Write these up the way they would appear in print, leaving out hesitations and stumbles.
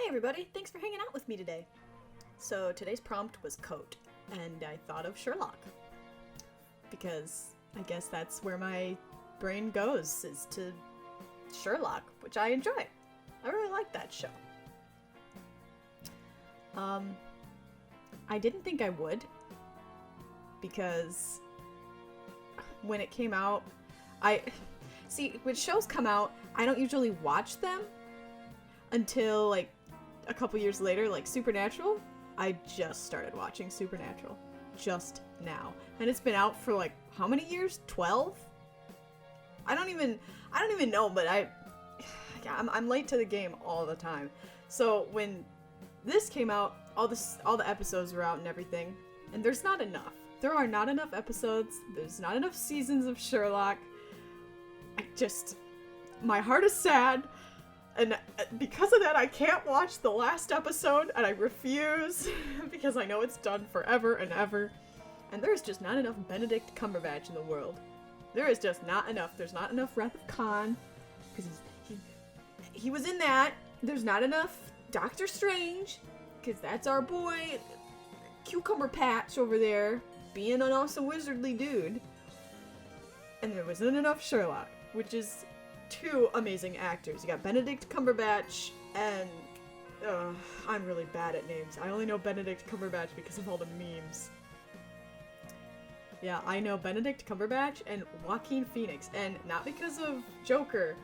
Hey everybody, thanks for hanging out with me today. So today's prompt was coat, and I thought of Sherlock. Because I guess that's where my brain goes, is to Sherlock, which I enjoy. I really like that show. I didn't think I would, because when it came out, when shows come out, I don't usually watch them until like a couple years later, like Supernatural. I just started watching Supernatural just now, and it's been out for like how many years? 12? I don't even know, but I'm late to the game all the time. So when this came out, all the episodes were out and everything, and there's not enough. There are not enough episodes. There's not enough seasons of Sherlock. My heart is sad. And because of that, I can't watch the last episode, and I refuse, because I know it's done forever and ever. And there's just not enough Benedict Cumberbatch in the world. There is just not enough. There's not enough Wrath of Khan, because he was in that. There's not enough Doctor Strange, because that's our boy, Cucumber Patch over there, being an awesome wizardly dude. And there wasn't enough Sherlock, which is two amazing actors. You got Benedict Cumberbatch and I'm really bad at names. I only know Benedict Cumberbatch because of all the memes. Yeah, I know Benedict Cumberbatch and Joaquin Phoenix, and not because of Joker,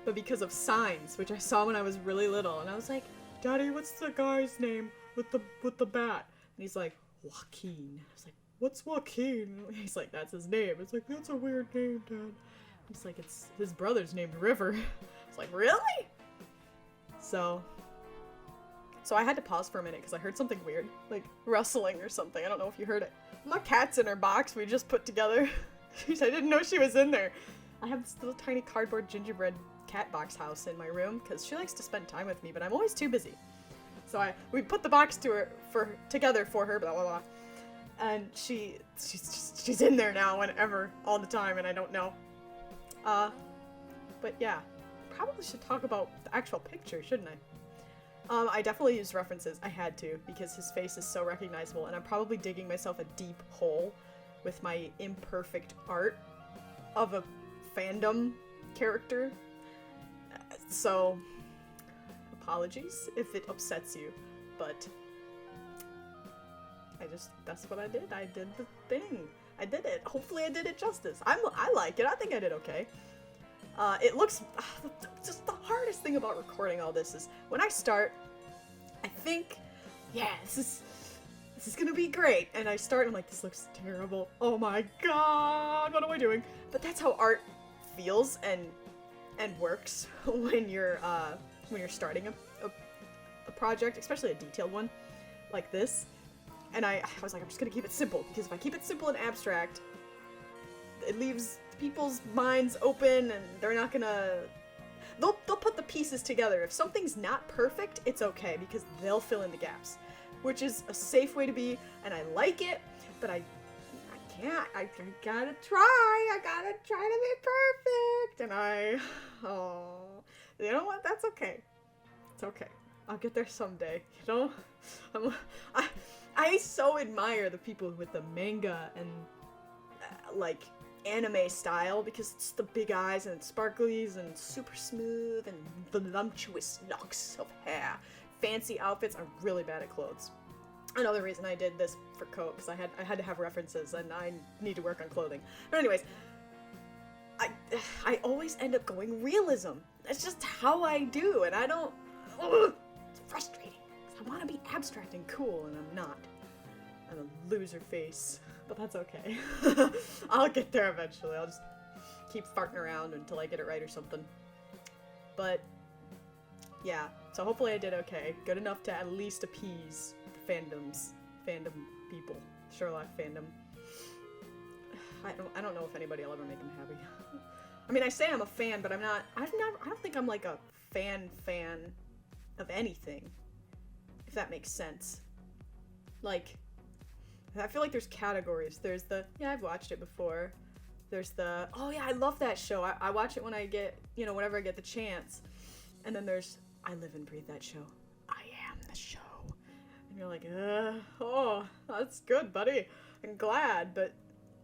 but because of Signs, which I saw when I was really little, and I was like, Daddy, what's the guy's name with the bat? And he's like, Joaquin. I was like, what's Joaquin? He's like, that's his name. It's like, that's a weird name, Dad. He's like, it's his brother's named River. It's like, really? So I had to pause for a minute because I heard something weird, like rustling or something. I don't know if you heard it. My cat's in her box we just put together. I didn't know she was in there. I have this little tiny cardboard gingerbread cat box house in my room because she likes to spend time with me, but I'm always too busy. So we put the box together for her, blah blah blah. And she's in there now whenever, all the time, and I don't know. But yeah, probably should talk about the actual picture, shouldn't I? I definitely used references. I had to, because his face is so recognizable, and I'm probably digging myself a deep hole with my imperfect art of a fandom character. So, apologies if it upsets you, but that's what I did. I did the thing. I did it. Hopefully I did it justice. I like it. I think I did okay. It looks... just the hardest thing about recording all this is when I start, I think, yeah, this is gonna be great. And I start and I'm like, this looks terrible. Oh my god, what am I doing? But that's how art feels and works when you're starting a project, especially a detailed one like this. And I was like, I'm just gonna keep it simple, because if I keep it simple and abstract, it leaves people's minds open, and they're not gonna... They'll put the pieces together. If something's not perfect, it's okay, because they'll fill in the gaps, which is a safe way to be, and I like it, but I can't. I gotta try. I gotta try to be perfect, and you know what? That's okay. It's okay. I'll get there someday, you know? I so admire the people with the manga and, like, anime style, because it's the big eyes and sparklies and super smooth and voluptuous locks of hair. Fancy outfits. I'm really bad at clothes. Another reason I did this for coat, because I had to have references, and I need to work on clothing. But anyways, I always end up going realism. That's just how I do, and I don't... It's frustrating. I want to be abstract and cool, and I'm not. I'm a loser face, but that's okay. I'll get there eventually. I'll just keep farting around until I get it right or something. But, yeah. So hopefully I did okay. Good enough to at least appease the fandom people. Sherlock fandom. I don't know if anybody will ever make him happy. I mean, I say I'm a fan, but I don't think I'm like a fan of anything. If that makes sense. Like, I feel like there's categories. There's the, yeah, I've watched it before. There's the, oh yeah, I love that show. I watch it when I get, whenever I get the chance. And then there's, I live and breathe that show. I the show. And you're like, oh, that's good, buddy. I'm glad, but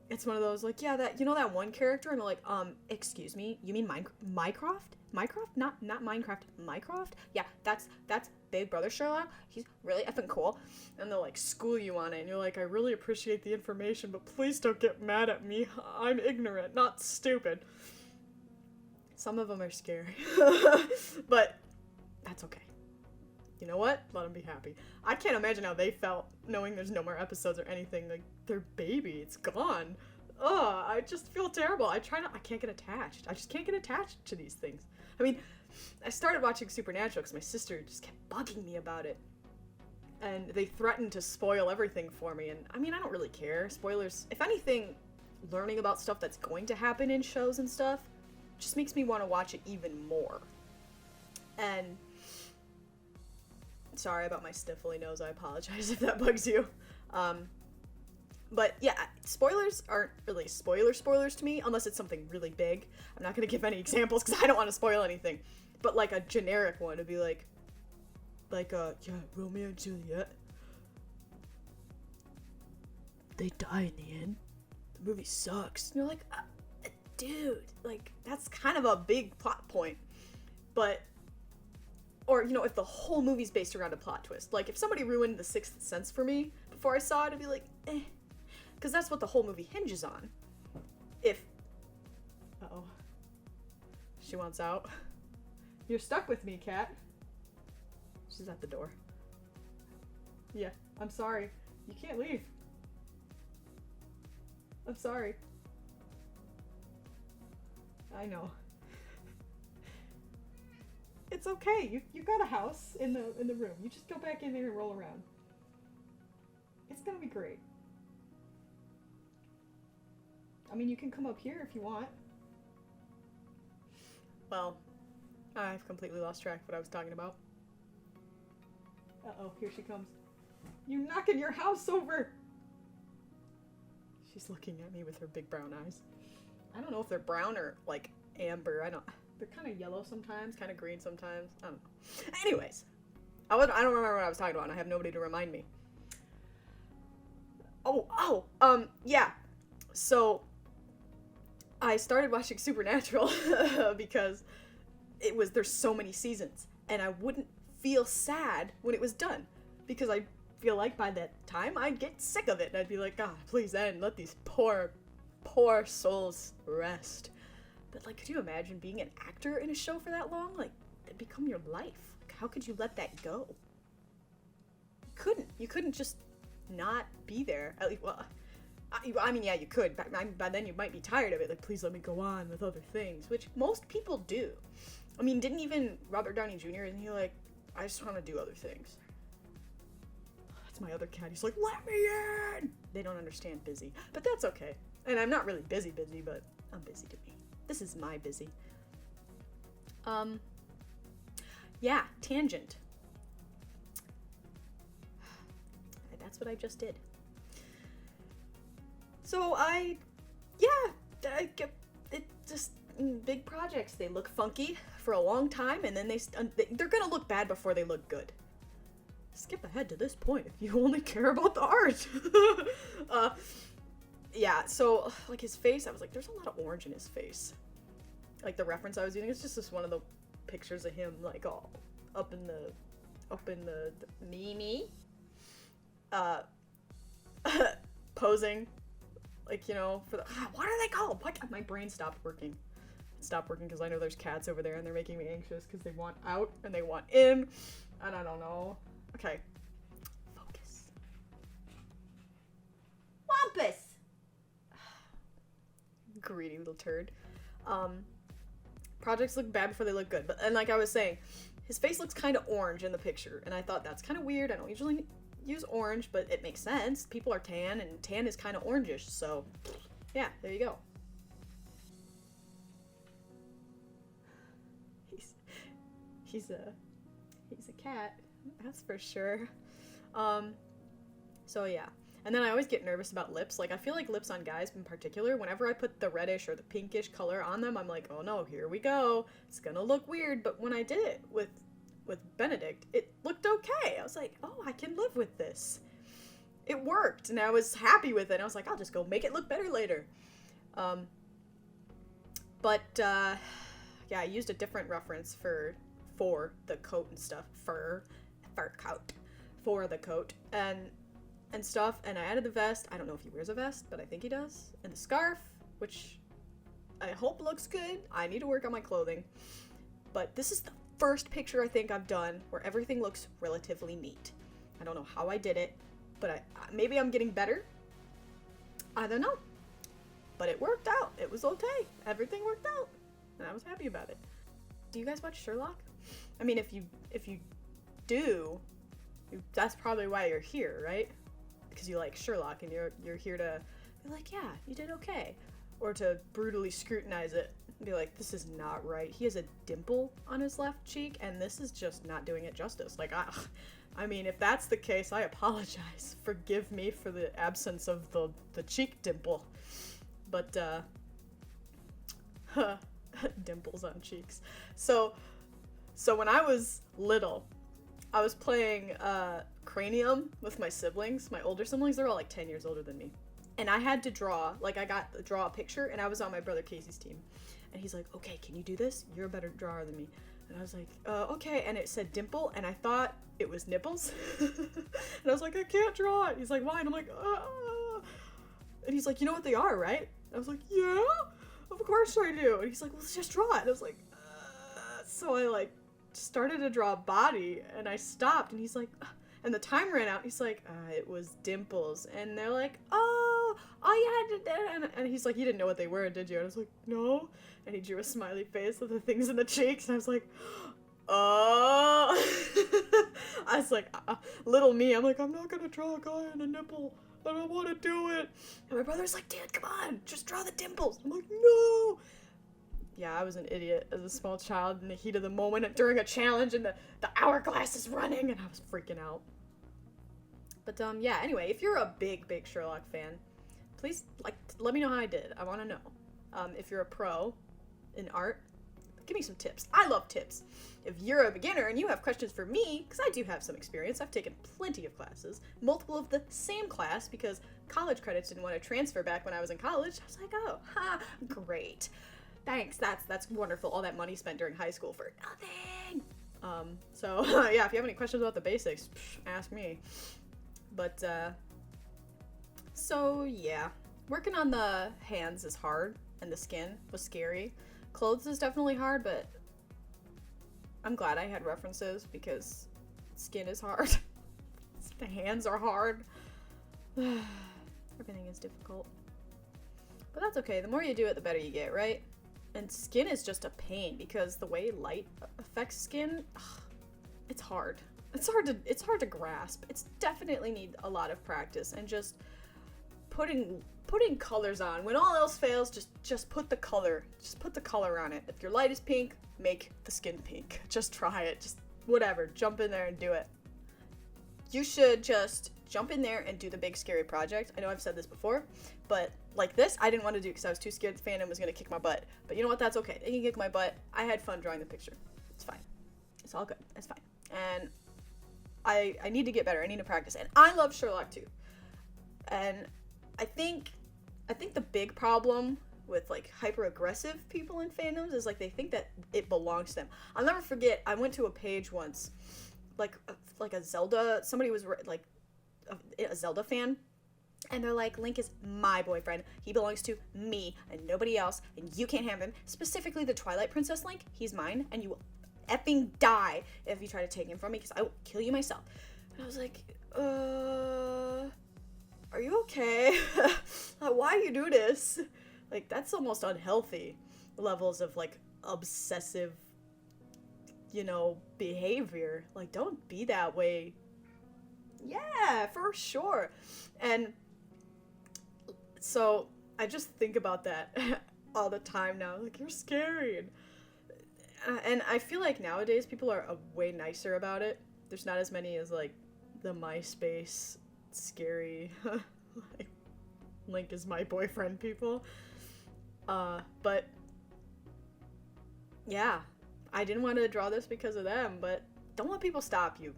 it's one of those, like, yeah, that, you know that one character? And they're like, excuse me, you mean Minecraft? Minecraft? Not Minecraft, Minecraft? Yeah, that's Big Brother Sherlock. He's really effing cool. And they'll, like, school you on it, and you're like, I really appreciate the information, but please don't get mad at me. I'm ignorant, not stupid. Some of them are scary. But that's okay. You know what? Let them be happy. I can't imagine how they felt knowing there's no more episodes or anything. Like, their baby, it's gone. Ugh, I just feel terrible. I can't get attached. I just can't get attached to these things. I mean, I started watching Supernatural because my sister just kept bugging me about it. And they threatened to spoil everything for me. And, I mean, I don't really care. Spoilers. If anything, learning about stuff that's going to happen in shows and stuff just makes me want to watch it even more. And sorry about my sniffly nose. I apologize if that bugs you. But yeah, spoilers aren't really spoilers to me unless it's something really big. I'm not going to give any examples because I don't want to spoil anything. But like a generic one would be like, yeah, Romeo and Juliet. They die in the end. The movie sucks. And you're like, dude, like, that's kind of a big plot point. But, or, you know, if the whole movie's based around a plot twist. Like, if somebody ruined The Sixth Sense for me before I saw it, I'd be like, eh. Because that's what the whole movie hinges on. If... Uh-oh. She wants out. You're stuck with me, cat. She's at the door. Yeah, I'm sorry. You can't leave. I'm sorry. I know. It's okay. You got a house in the room. You just go back in there and roll around. It's gonna be great. I mean, you can come up here if you want. Well, I've completely lost track of what I was talking about. Uh-oh, here she comes. You're knocking your house over! She's looking at me with her big brown eyes. I don't know if they're brown or, like, amber. They're kind of yellow sometimes, kind of green sometimes. I don't know. Anyways, I don't remember what I was talking about, and I have nobody to remind me. Yeah. So, I started watching Supernatural because there's so many seasons, and I wouldn't feel sad when it was done, because I feel like by that time I'd get sick of it, and I'd be like, God, please end, let these poor souls rest. But, like, could you imagine being an actor in a show for that long? Like, it'd become your life. Like, how could you let that go? You couldn't just not be there. At least, well, I mean, yeah, you could. By then you might be tired of it. Like, please let me go on with other things, which most people do. I mean, didn't even Robert Downey Jr., isn't he like, I just want to do other things. That's my other cat. He's like, let me in! They don't understand busy. But that's okay. And I'm not really busy, but I'm busy to me. This is my busy. Yeah, tangent. That's what I just did. So big projects, they look funky for a long time, and then they're gonna look bad before they look good. Skip ahead to this point if you only care about the art. Yeah, so, like, his face, I was like, there's a lot of orange in his face. Like, the reference I was using, it's just this one of the pictures of him, like, all up in the meme, posing, like, you know, for the, what are they called? What? My brain stopped working. It stopped working because I know there's cats over there and they're making me anxious because they want out and they want in, and I don't know. Okay. Focus. Wampus! Greedy little turd. Projects look bad before they look good, and like I was saying, his face looks kind of orange in the picture, and I thought that's kind of weird. I don't usually use orange, but it makes sense. People are tan, and tan is kind of orangish, so yeah, there you go. He's a cat, that's for sure. So yeah. And then I always get nervous about lips. Like, I feel like lips on guys in particular, whenever I put the reddish or the pinkish color on them, I'm like, oh no, here we go. It's gonna look weird. But when I did it with with Benedict, it looked okay. I was like, oh, I can live with this. It worked, and I was happy with it. I was like, I'll just go make it look better later. Yeah, I used a different reference for the coat and stuff. Fur coat. For the coat. And stuff, and I added the vest. I don't know if he wears a vest, but I think he does. And the scarf, which I hope looks good. I need to work on my clothing. But this is the first picture I think I've done where everything looks relatively neat. I don't know how I did it, but maybe I'm getting better. I don't know. But it worked out. It was okay. Everything worked out. And I was happy about it. Do you guys watch Sherlock? I mean, if you do, that's probably why you're here, right? Because you like Sherlock and you're here to be like, yeah, you did okay. Or to brutally scrutinize it and be like, this is not right. He has a dimple on his left cheek and this is just not doing it justice. Like, I mean, if that's the case, I apologize. Forgive me for the absence of the cheek dimple. But, dimples on cheeks. So when I was little, I was playing Cranium with my siblings. My older siblings, they're all like 10 years older than me. And I had to draw a picture, and I was on my brother Casey's team. And he's like, okay, can you do this? You're a better drawer than me. And I was like, okay. And it said dimple, and I thought it was nipples. And I was like, I can't draw it. He's like, why? And I'm like, And he's like, you know what they are, right? And I was like, yeah, of course I do. And he's like, well, let's just draw it. And I was like, So I like started to draw a body, and I stopped, and he's like, and the time ran out. He's like, it was dimples. And they're like, oh, all you had to do. And he's like, you didn't know what they were, did you? And I was like, no. And he drew a smiley face with the things in the cheeks. And I was like, oh. I was like, little me. I'm like, I'm not going to draw a guy on a nipple. I don't want to do it. And my brother's like, dude, come on. Just draw the dimples. I'm like, no. Yeah, I was an idiot as a small child in the heat of the moment during a challenge, and the hourglass is running, and I was freaking out. But, yeah, anyway, if you're a big Sherlock fan, please, let me know how I did. I want to know. If you're a pro in art, give me some tips. I love tips. If you're a beginner and you have questions for me, because I do have some experience, I've taken plenty of classes, multiple of the same class, because college credits didn't want to transfer back when I was in college. I was like, oh, great. Thanks, that's wonderful. All that money spent during high school for nothing. So, yeah, if you have any questions about the basics, ask me. But, so, yeah. Working on the hands is hard, and the skin was scary. Clothes is definitely hard, but I'm glad I had references, because skin is hard. The hands are hard. Everything is difficult. But that's okay. The more you do it, the better you get, right? And skin is just a pain, because the way light affects skin, it's hard. It's hard to grasp. It's definitely need a lot of practice, and just putting colors on. When all else fails, just put the color. Just put the color on it. If your light is pink, make the skin pink. Just try it. Just whatever. Jump in there and do it. You should just jump in there and do the big scary project. I know I've said this before, but like this, I didn't want to do because I was too scared the fandom was going to kick my butt. But you know what? That's okay. They can kick my butt. I had fun drawing the picture. It's fine. It's all good. It's fine. And I need to get better. I need to practice. And I love Sherlock too. And I think the big problem with like hyper aggressive people in fandoms is like they think that it belongs to them. I'll never forget, I went to a page once, like a Zelda, somebody was like a Zelda fan, and they're like, Link is my boyfriend, he belongs to me and nobody else, and you can't have him, specifically the Twilight Princess Link, he's mine, and you will effing die if you try to take him from me, because I will kill you myself. And I was like, are you okay? Why you do this? Like, that's almost unhealthy levels of like obsessive, behavior. Like, don't be that way. Yeah, for sure. And so I just think about that all the time now. Like, you're scary. And I feel like nowadays people are way nicer about it. There's not as many as like the MySpace scary like Link is my boyfriend people. But yeah, I didn't want to draw this because of them, but don't let people stop you.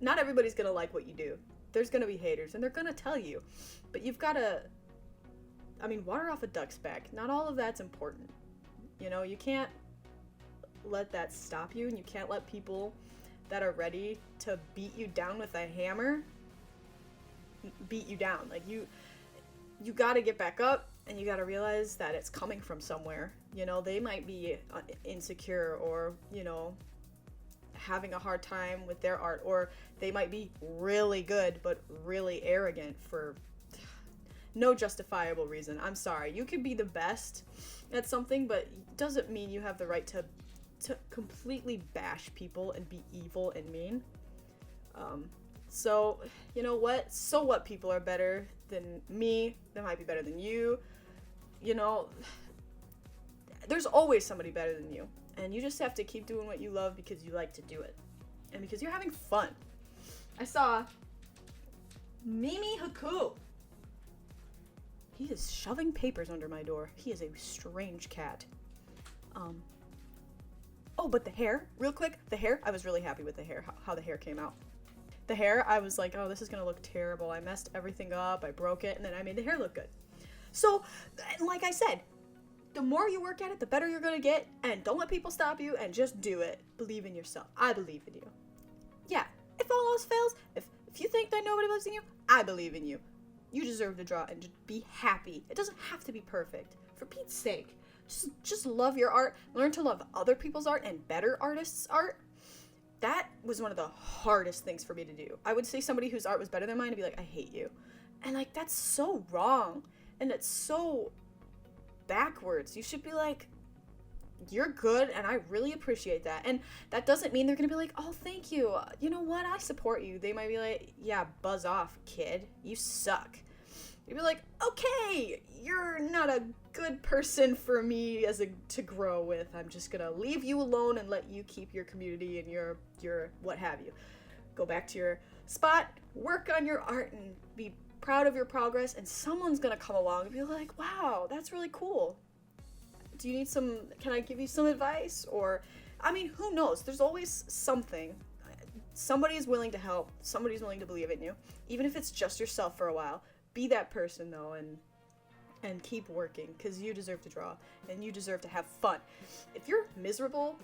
Not everybody's gonna like what you do. There's gonna be haters, and they're gonna tell you. But you've gotta, water off a duck's back. Not all of that's important. You know, you can't let that stop you, and you can't let people that are ready to beat you down with a hammer beat you down. Like, you gotta get back up, and you gotta realize that it's coming from somewhere. You know, they might be insecure, or, you know, having a hard time with their art, or they might be really good but really arrogant for no justifiable reason. I'm sorry. You can be the best at something, but it doesn't mean you have the right to completely bash people and be evil and mean. So, you know what? So what? People are better than me. They might be better than you. You know, there's always somebody better than you. And you just have to keep doing what you love because you like to do it. And because you're having fun. I saw Mimi Haku. He is shoving papers under my door. He is a strange cat. Oh, but the hair, real quick, the hair, I was really happy with the hair, how the hair came out. The hair, I was like, oh, this is gonna look terrible. I messed everything up, I broke it, and then I made the hair look good. So, like I said, the more you work at it, the better you're gonna get, and don't let people stop you, and just do it. Believe in yourself. I believe in you. Yeah, if all else fails, if you think that nobody believes in you, I believe in you. You deserve to draw and just be happy. It doesn't have to be perfect. For Pete's sake, just love your art, learn to love other people's art and better artists' art. That was one of the hardest things for me to do. I would say somebody whose art was better than mine to be like, I hate you. And like, that's so wrong. And it's so backwards. You should be like, you're good and I really appreciate that. And that doesn't mean they're gonna be like, oh, thank you. You know what? I support you. They might be like, yeah, buzz off, kid. You suck. You'd be like, okay, you're not a good person for me to grow with. I'm just gonna leave you alone and let you keep your community and your what have you. Go back to your spot, work on your art, and be proud of your progress, and someone's gonna come along and be like, wow, that's really cool. Do you need can I give you some advice? Or, who knows? There's always something. Somebody is willing to help. Somebody's willing to believe in you. Even if it's just yourself for a while. Be that person, though, and keep working, because you deserve to draw, and you deserve to have fun. If you're miserable,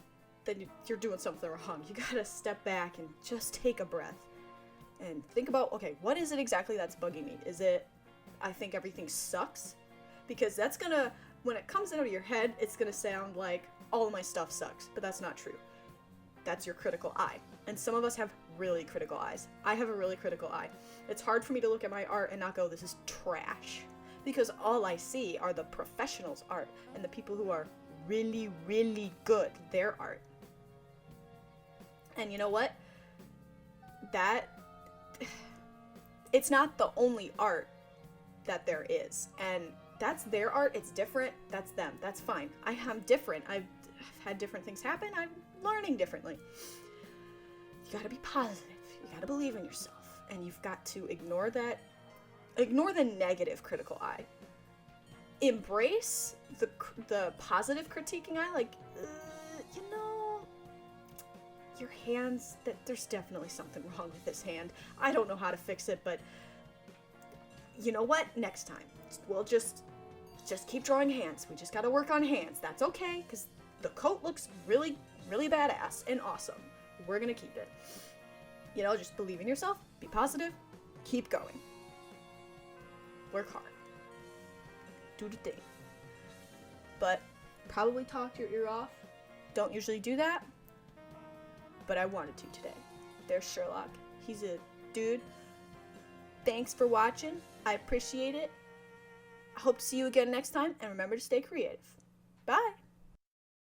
then you're doing something wrong. You gotta step back and just take a breath. And think about, okay, what is it exactly that's bugging me? Is it, I think everything sucks? Because that's gonna, when it comes out of your head, it's gonna sound like all of my stuff sucks, but that's not true. That's your critical eye. And some of us have really critical eyes. I have a really critical eye. It's hard for me to look at my art and not go, this is trash. Because all I see are the professionals' art and the people who are really, really good, their art. And you know what? It's not the only art that there is. And that's their art. It's different. That's them. That's fine. I'm different. I've had different things happen. I'm learning differently. You gotta be positive. You gotta believe in yourself. And you've got to ignore the negative critical eye. Embrace the positive critiquing eye, like, your hands, there's definitely something wrong with this hand. I don't know how to fix it, but you know what? Next time, we'll just keep drawing hands. We just gotta work on hands. That's okay, because the coat looks really, really badass and awesome. We're gonna keep it. Just believe in yourself, be positive, keep going. Work hard. Do the thing. But probably talk your ear off. Don't usually do that, but I wanted to today. There's Sherlock. He's a dude. Thanks for watching. I appreciate it. I hope to see you again next time, and remember to stay creative. Bye!